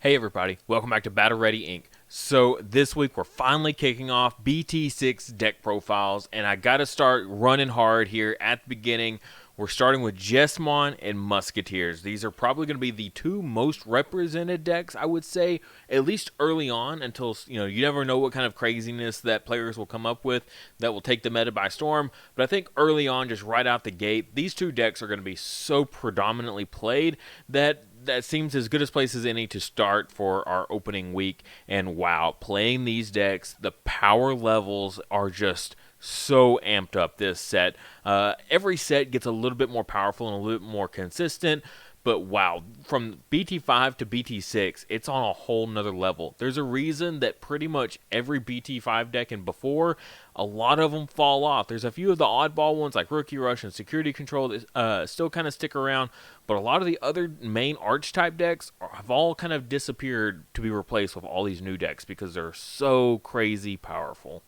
Hey everybody, welcome back to Battle Ready Inc. So this week we're finally kicking off BT6 deck profiles, and I gotta start running hard here at the beginning. We're starting with Jesmon and Musketeers. These are probably going to be the two most represented decks, I would say, at least early on, until you never know what kind of craziness that players will come up with that will take the meta by storm. But I think early on, just right out the gate, these two decks are going to be so predominantly played that seems as good a place as any to start for our opening week. And wow, playing these decks, the power levels are just so amped up this set. Every set gets a little bit more powerful and a little bit more consistent. But wow, from BT5 to BT6, it's on a whole nother level. There's a reason that pretty much every BT5 deck and before, a lot of them fall off. There's a few of the oddball ones like Rookie Rush and Security Control that still kind of stick around. But a lot of the other main Archetype decks have all kind of disappeared to be replaced with all these new decks because they're so crazy powerful.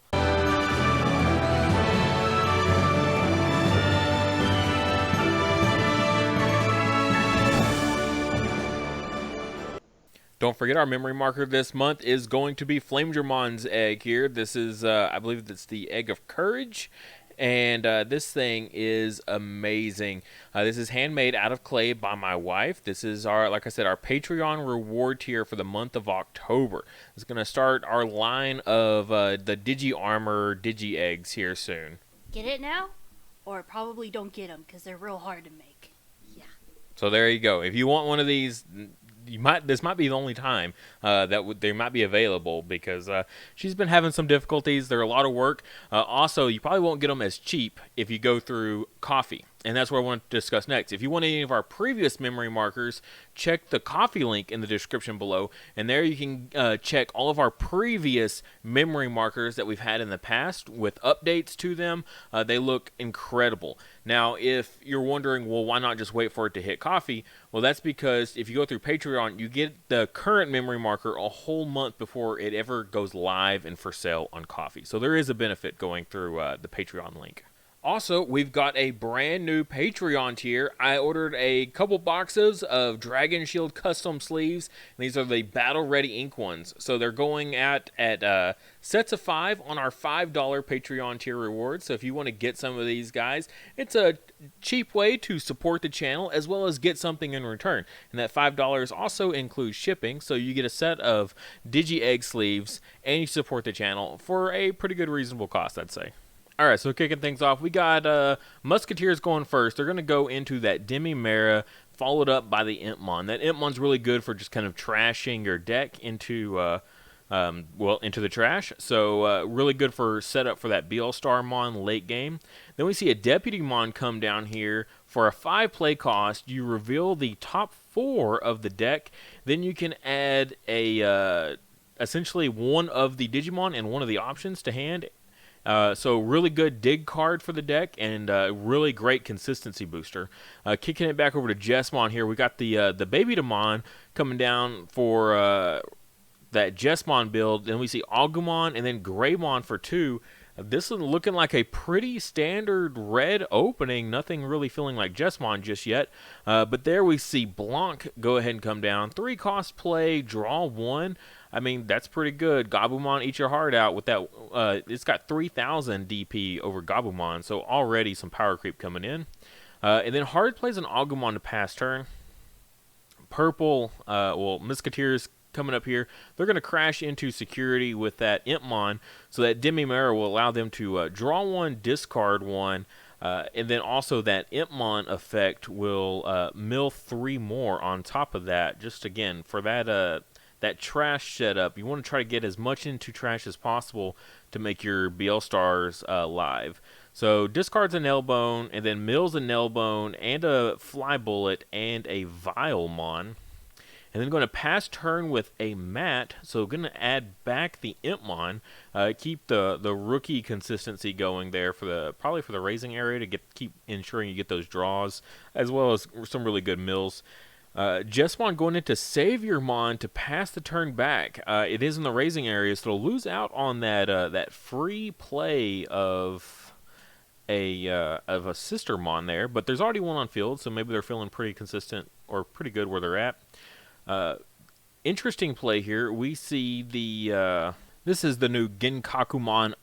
Don't forget our memory marker this month is going to be Flamegermon's egg here. This is, I believe it's the Egg of Courage. And this thing is amazing. This is handmade out of clay by my wife. This is like I said, our Patreon reward tier for the month of October. It's going to start our line of the Digi Armor Digi Eggs here soon. Get it now? Or probably don't get them because they're real hard to make. Yeah. So there you go. If you want one of these, this might be the only time they might be available because she's been having some difficulties. They're a lot of work. Also, you probably won't get them as cheap if you go through Coffee. And that's what I want to discuss next. If you want any of our previous memory markers, check the Coffee link in the description below. And there you can check all of our previous memory markers that we've had in the past with updates to them. They look incredible. Now, if you're wondering, well, why not just wait for it to hit Coffee? Well, that's because if you go through Patreon, you get the current memory marker a whole month before it ever goes live and for sale on Coffee. So there is a benefit going through the Patreon link. Also, we've got a brand new Patreon tier. I ordered a couple boxes of Dragon Shield custom sleeves. And these are the Battle Ready Ink ones. So they're going at sets of 5 on our $5 Patreon tier reward. So if you want to get some of these guys, it's a cheap way to support the channel as well as get something in return. And that $5 also includes shipping. So you get a set of Digi Egg sleeves and you support the channel for a pretty good reasonable cost, I'd say. Alright, so kicking things off, we got Musketeers going first. They're going to go into that Demi-Mera, followed up by the Impmon. That Impmon's really good for just kind of trashing your deck into the trash. So really good for setup for that BL Mon late game. Then we see a Deputy Mon come down here. For a 5 play cost, you reveal the top 4 of the deck. Then you can add essentially one of the Digimon and one of the options to hand. So really good dig card for the deck and really great consistency booster. Kicking it back over to Jesmon here, we got the Baby Demon coming down for that Jesmon build. Then we see Agumon and then Greymon for 2. This is looking like a pretty standard red opening. Nothing really feeling like Jesmon just yet. But there we see Blanc go ahead and come down. 3 cost play, draw 1. I mean, that's pretty good. Gabumon, eat your heart out with that. It's got 3,000 DP over Gabumon, so already some power creep coming in. And then Hard plays an Agumon to pass turn. Purple, Musketeers coming up here. They're going to crash into security with that Impmon, so that Demi-Mera will allow them to draw 1, discard 1, and then also that Impmon effect will mill 3 more on top of that. Just again, for that trash setup, you want to try to get as much into trash as possible to make your BL Stars live. So discards a Nailbone, and then mills a Nailbone, and a Fly Bullet, and a Vilemon. And then going to pass turn with a Mat, so going to add back the Impmon, keep the rookie consistency going there for probably for the raising area to keep ensuring you get those draws, as well as some really good mills. Jesmon going into Savior Mon to pass the turn back. It is in the raising area, so it'll lose out on that free play of a Sister Mon there. But there's already one on field, so maybe they're feeling pretty consistent or pretty good where they're at. Interesting play here. We see the this is the new Genkakumon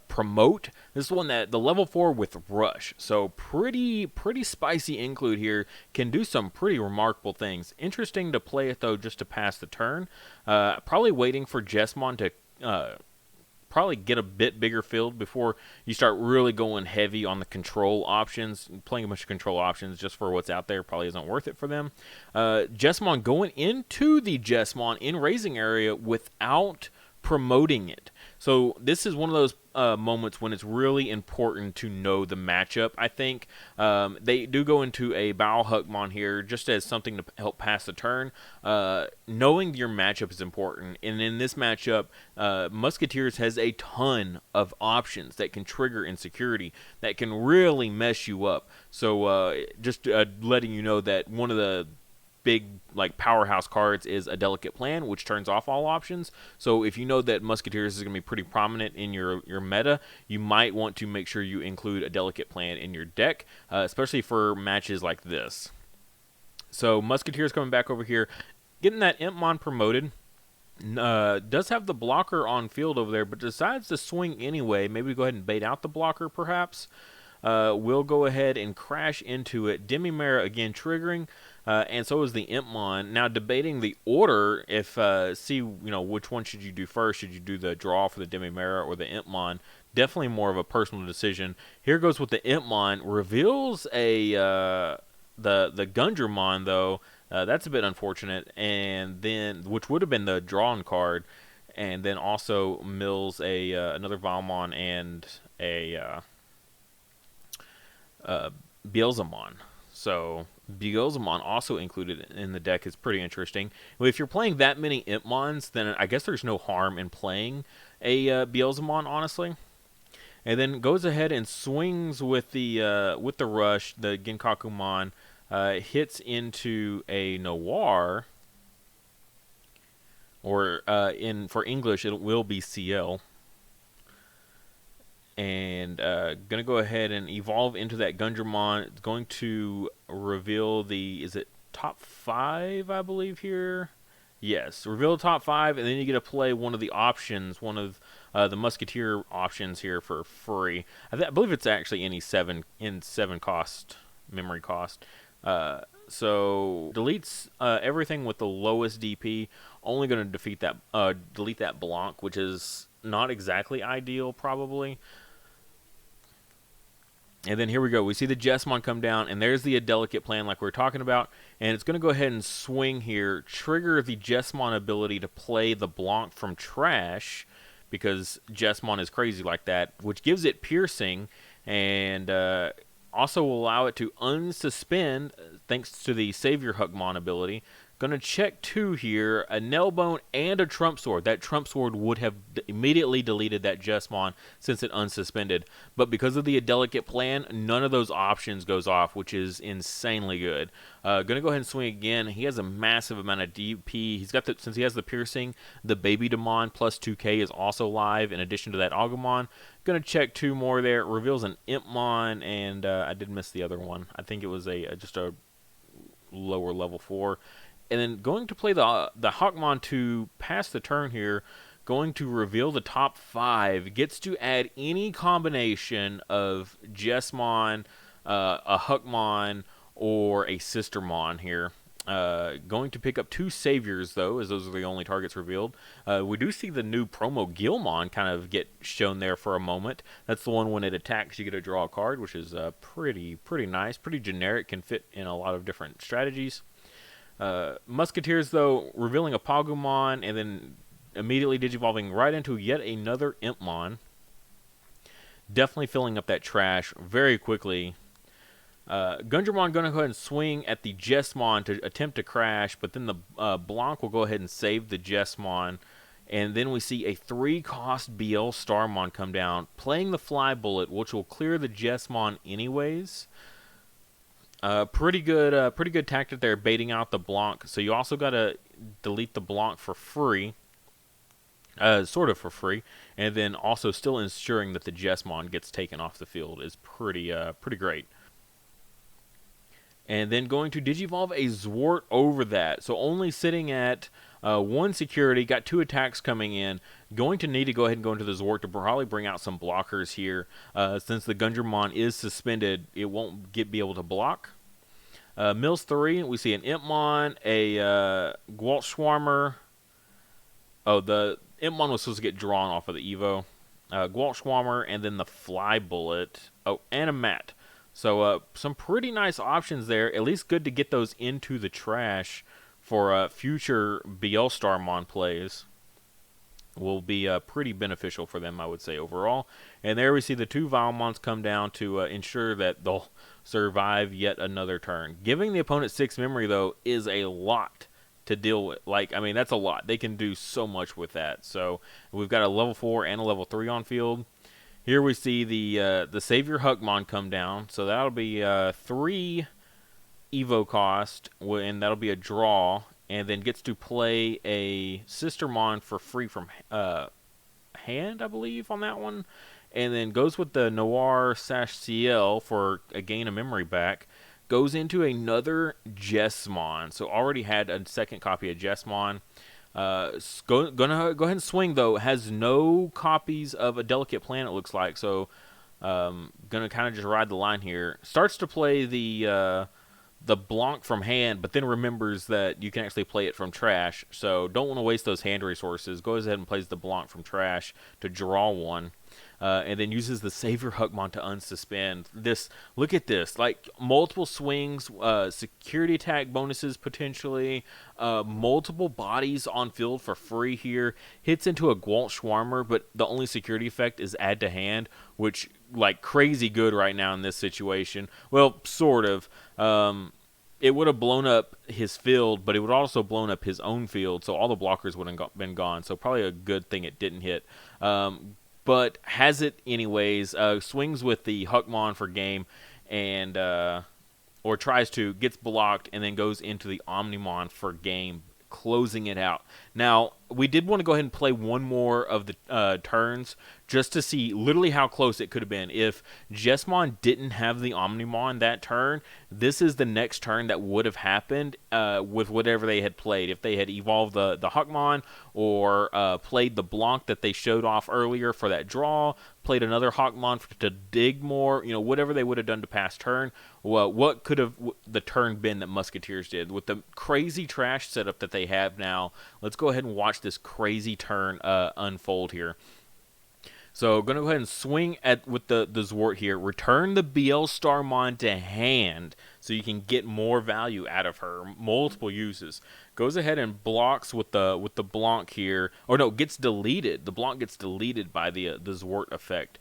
promote. This is one that the level 4 with Rush. So pretty spicy include here. Can do some pretty remarkable things. Interesting to play it though, just to pass the turn. Probably waiting for Jesmon to probably get a bit bigger field before you start really going heavy on the control options. Playing a bunch of control options just for what's out there probably isn't worth it for them. Jesmon going into the Jesmon in raising area without promoting it. So this is one of those moments when it's really important to know the matchup. I think they do go into a Bao Huckmon here just as something to help pass the turn. Knowing your matchup is important, and in this matchup, Musketeers has a ton of options that can trigger insecurity that can really mess you up. So just letting you know that one of the big like powerhouse cards is a Delicate Plan, which turns off all options. So if you know that Musketeers is going to be pretty prominent in your meta, you might want to make sure you include a Delicate Plan in your deck, especially for matches like this. So Musketeers coming back over here, getting that Impmon promoted. Does have the blocker on field over there, but decides to swing anyway. Maybe go ahead and bait out the blocker, perhaps. We'll go ahead and crash into it. Demimera again triggering, and so is the Impmon. Now debating the order. If see which one should you do first? Should you do the draw for the Demimera or the Impmon? Definitely more of a personal decision. Here goes with the Impmon. Reveals a the Gundramon though. That's a bit unfortunate, and then which would have been the drawn card, and then also mills a another Valmon and a Beelzemon. So Beelzemon also included in the deck is pretty interesting. Well, if you're playing that many Impmons, then I guess there's no harm in playing a Beelzemon, honestly. And then goes ahead and swings with the rush, the Genkakumon, hits into a Noir, or for English it will be CL. And going to go ahead and evolve into that Gundramon. It's going to reveal is it top 5, I believe, here? Yes, reveal the top 5, and then you get to play one of the options, one of the Musketeer options here for free. I believe it's actually any 7 cost, memory cost. So deletes everything with the lowest DP. Only going to delete that Blanc, which is not exactly ideal, probably. And then here we go. We see the Jesmon come down, and there's the Delicate Plan like we were talking about. And it's going to go ahead and swing here, trigger the Jesmon ability to play the Blanc from trash, because Jesmon is crazy like that, which gives it piercing, and also will allow it to unsuspend thanks to the Savior Huckmon ability. Going to check 2 here, a Nailbone and a Trump Sword. That Trump Sword would have immediately deleted that Jesmon since it unsuspended. But because of the Delicate Plan, none of those options goes off, which is insanely good. Going to go ahead and swing again. He has a massive amount of DP. Since he has the piercing, the Baby Demon plus 2k is also live in addition to that Agumon. Going to check 2 more there. It reveals an Impmon, and I did miss the other one. I think it was just a lower level 4. And then going to play the Hawkmon to pass the turn here, going to reveal the top 5, gets to add any combination of Jesmon, a Huckmon, or a Sistermon here. Going to pick up 2 Saviors, though, as those are the only targets revealed. We do see the new promo Gilmon kind of get shown there for a moment. That's the one when it attacks, you get to draw a card, which is pretty nice, pretty generic, can fit in a lot of different strategies. Musketeers, though, revealing a Pagumon and then immediately digivolving right into yet another Impmon. Definitely filling up that trash very quickly. Gundramon going to go ahead and swing at the Jesmon to attempt to crash, but then the Blanc will go ahead and save the Jesmon. And then we see a 3-cost BL Starmon come down, playing the Fly Bullet, which will clear the Jesmon anyways. Pretty good tactic there, baiting out the Blanc. So you also got to delete the Blanc for free, sort of for free, and then also still ensuring that the Jesmon gets taken off the field is pretty great. And then going to Digivolve a Zwart over that, so only sitting at 1 security, got 2 attacks coming in. Going to need to go ahead and go into the Zort to probably bring out some blockers here. Since the Gundramon is suspended, it won't be able to block. Mills 3, we see an Impmon, a Gwalt Oh, the Impmon was supposed to get drawn off of the Evo. Gwalt and then the Fly Bullet. Oh, and a Mat. So some pretty nice options there. At least good to get those into the trash for future BL Starmon plays. Will be pretty beneficial for them, I would say, overall. And there we see the 2 Valmons come down to ensure that they'll survive yet another turn. Giving the opponent 6 memory, though, is a lot to deal with. Like, I mean, that's a lot. They can do so much with that. So we've got a level 4 and a level 3 on field. Here we see the Savior Huckmon come down. So that'll be 3 Evo cost, and that'll be a draw. And then gets to play a Sistermon for free from hand, I believe, on that one. And then goes with the Noir/CL for a gain of memory back. Goes into another Jesmon. So already had a second copy of Jesmon. Gonna go ahead and swing, though. Has no copies of a Delicate Planet, looks like. So gonna kind of just ride the line here. Starts to play the Blanc from hand, but then remembers that you can actually play it from trash. So don't want to waste those hand resources. Goes ahead and plays the Blanc from trash to draw 1. And then uses the Savior Huckmon to unsuspend. Look at this, like multiple swings, security attack bonuses potentially, multiple bodies on field for free here. Hits into a Gwalt, but the only security effect is add to hand, which like crazy good right now in this situation. Well, sort of. It would have blown up his field, but it would also blown up his own field, so all the blockers would have been gone. So probably a good thing it didn't hit. But has it anyways. Swings with the Huckmon for game, and or tries to, gets blocked, and then goes into the Omnimon for game, closing it out. Now, we did want to go ahead and play one more of the turns just to see literally how close it could have been. If Jesmon didn't have the Omnimon that turn, this is the next turn that would have happened with whatever they had played. If they had evolved the Huckmon or played the Blanc that they showed off earlier for that draw, played another Hawkmon to dig more, whatever they would have done to pass turn. Well, what could have the turn been that Musketeers did? With the crazy trash setup that they have now, let's go ahead and watch this crazy turn unfold here. So going to go ahead and swing with the Zwart here. Return the BL Starmon to hand so you can get more value out of her. Multiple uses. Goes ahead and blocks with the Blanc here. Or no, gets deleted. The Blanc gets deleted by the Zwart effect.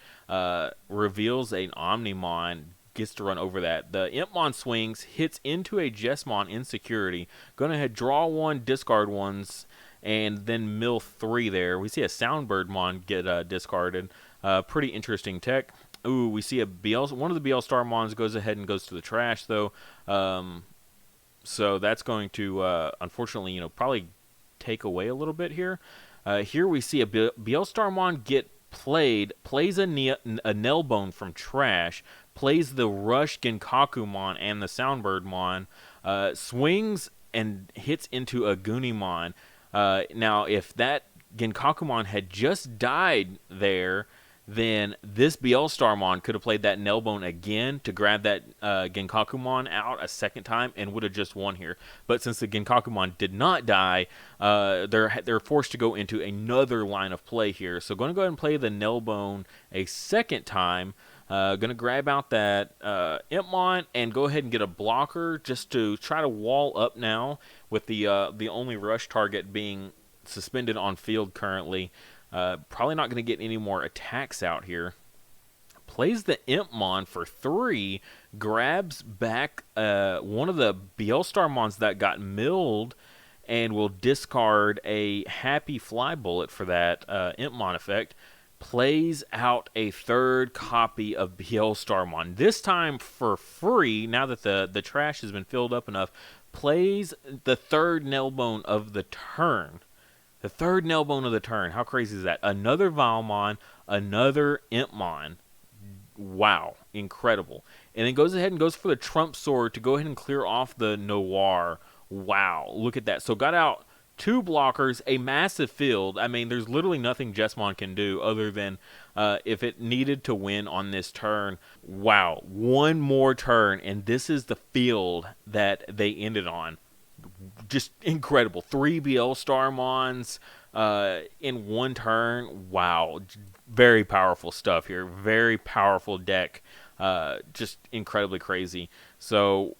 Reveals an Omnimon. Gets to run over that. The Impmon swings. Hits into a Jesmon in security. Going to head draw 1, discard 1s. And then mill 3 there. We see a Soundbirdmon get discarded. Pretty interesting tech. Ooh, we see one of the BL Starmons goes ahead and goes to the trash, though. So that's going to, unfortunately, probably take away a little bit here. Here we see a BL Starmon get played, plays a Nelbone from trash, plays the Rush Genkakumon and the Soundbirdmon, swings and hits into a Goonimon. Now, if that Genkakumon had just died there, then this BL Starmon could have played that Nelbone again to grab that Genkakumon out a second time and would have just won here. But since the Genkakumon did not die, they're forced to go into another line of play here. So going to go ahead and play the Nelbone a second time. Going to grab out that Impmon and go ahead and get a blocker just to try to wall up now with the only rush target being suspended on field currently. Probably not going to get any more attacks out here. Plays the Impmon for 3, grabs back one of the BL Starmons that got milled, and will discard a Happy Fly Bullet for that Impmon effect. Plays out a third copy of BL Starmon, this time for free, now that the trash has been filled up enough. Plays the third Nelbone of the turn. The third Nelbone of the turn. How crazy is that? Another Valmon, another Impmon. Wow, incredible. And then goes ahead and goes for the Trump Sword to go ahead and clear off the Noir. Wow, look at that. So got out 2 blockers, a massive field. I mean, there's literally nothing Jesmon can do other than if it needed to win on this turn. Wow, one more turn, and this is the field that they ended on. Just incredible. 3 BL Starmons in one turn. Wow, very powerful stuff here. Very powerful deck. Just incredibly crazy. So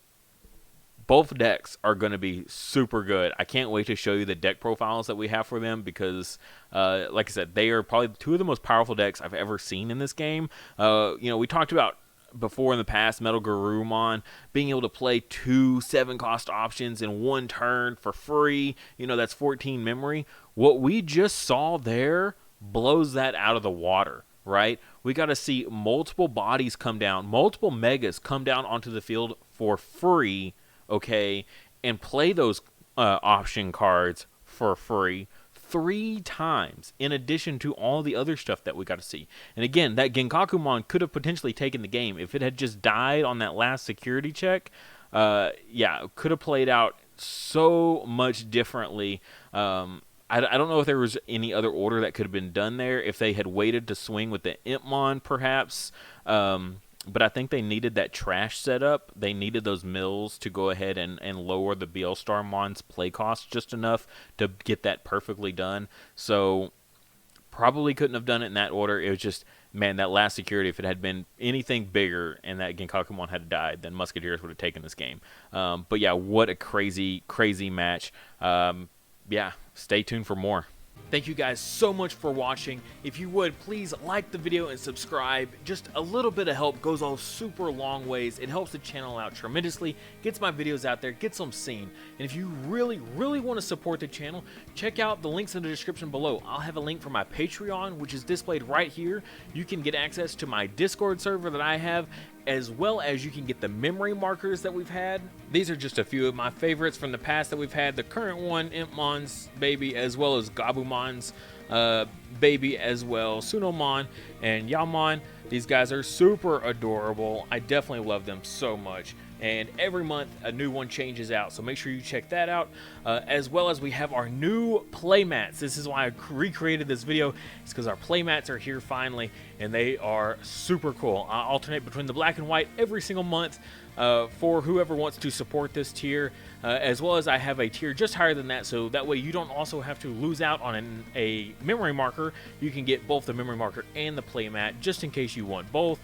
both decks are going to be super good. I can't wait to show you the deck profiles that we have for them because, like I said, they are probably 2 of the most powerful decks I've ever seen in this game. You know, we talked about before in the past Metal Garurumon being able to play 2 7-cost options in one turn for free. You know, that's 14 memory. What we just saw there blows that out of the water. Right? We got to see multiple bodies come down, multiple megas come down onto the field for free, okay, and play those option cards for free 3 times in addition to all the other stuff that we got to see. And again, that Genkakumon could have potentially taken the game if it had just died on that last security check. Yeah, it could have played out so much differently. I don't know if there was any other order that could have been done there, if they had waited to swing with the Impmon perhaps, but I think they needed that trash setup. They needed those mills to go ahead and lower the BL Starmon's play cost just enough to get that perfectly done. So probably couldn't have done it in that order. It was just, man, that last security, if it had been anything bigger and that Genkakumon had died, then Musketeers would have taken this game. But yeah, what a crazy, crazy match. Yeah, stay tuned for more. Thank you guys so much for watching. If you would, please like the video and subscribe. Just a little bit of help goes a super long ways. It helps the channel out tremendously, gets my videos out there, gets them seen. And if you really, really want to support the channel, check out the links in the description below. I'll have a link for my Patreon, which is displayed right here. You can get access to my Discord server that I have, as well as you can get the memory markers that we've had. These are just a few of my favorites from the past that we've had. The current one, Impmon's baby, as well as Gabumon's baby as well. Sunomon and Yamon. These guys are super adorable. I definitely love them so much. And every month a new one changes out, so make sure you check that out. As well as we have our new playmats. This is why I recreated this video. It's because our playmats are here finally, and they are super cool. I alternate between the black and white every single month for whoever wants to support this tier, as well as I have a tier just higher than that, so that way you don't also have to lose out on a memory marker. You can get both the memory marker and the playmat just in case you want both.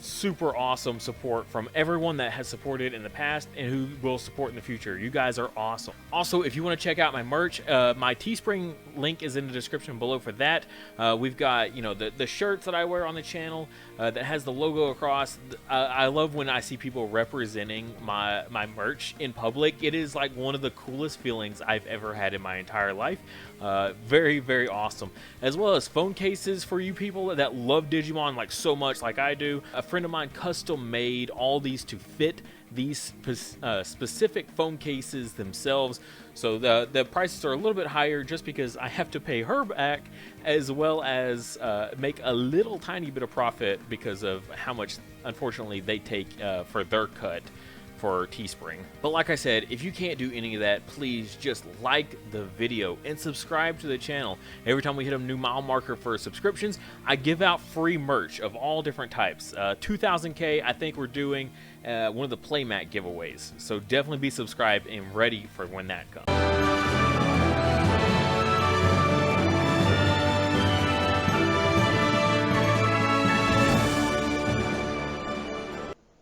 Super awesome support from everyone that has supported in the past and who will support in the future. You guys are awesome. Also, if you want to check out my merch, my Teespring link is in the description below for that. We've got, you know, the shirts that I wear on the channel that has the logo across. I love when I see people representing my merch in public. It is like one of the coolest feelings I've ever had in my entire life. Very, very awesome. As well as phone cases for you people that love Digimon like so much like I do. A friend of mine custom made all these to fit these specific phone cases themselves. So the prices are a little bit higher just because I have to pay her back, as well as make a little tiny bit of profit because of how much, unfortunately, they take for their cut for Teespring. But like I said, if you can't do any of that, please just like the video and subscribe to the channel. Every time we hit a new mile marker for subscriptions, I give out free merch of all different types. 2000K, I think we're doing one of the playmat giveaways. So definitely be subscribed and ready for when that comes.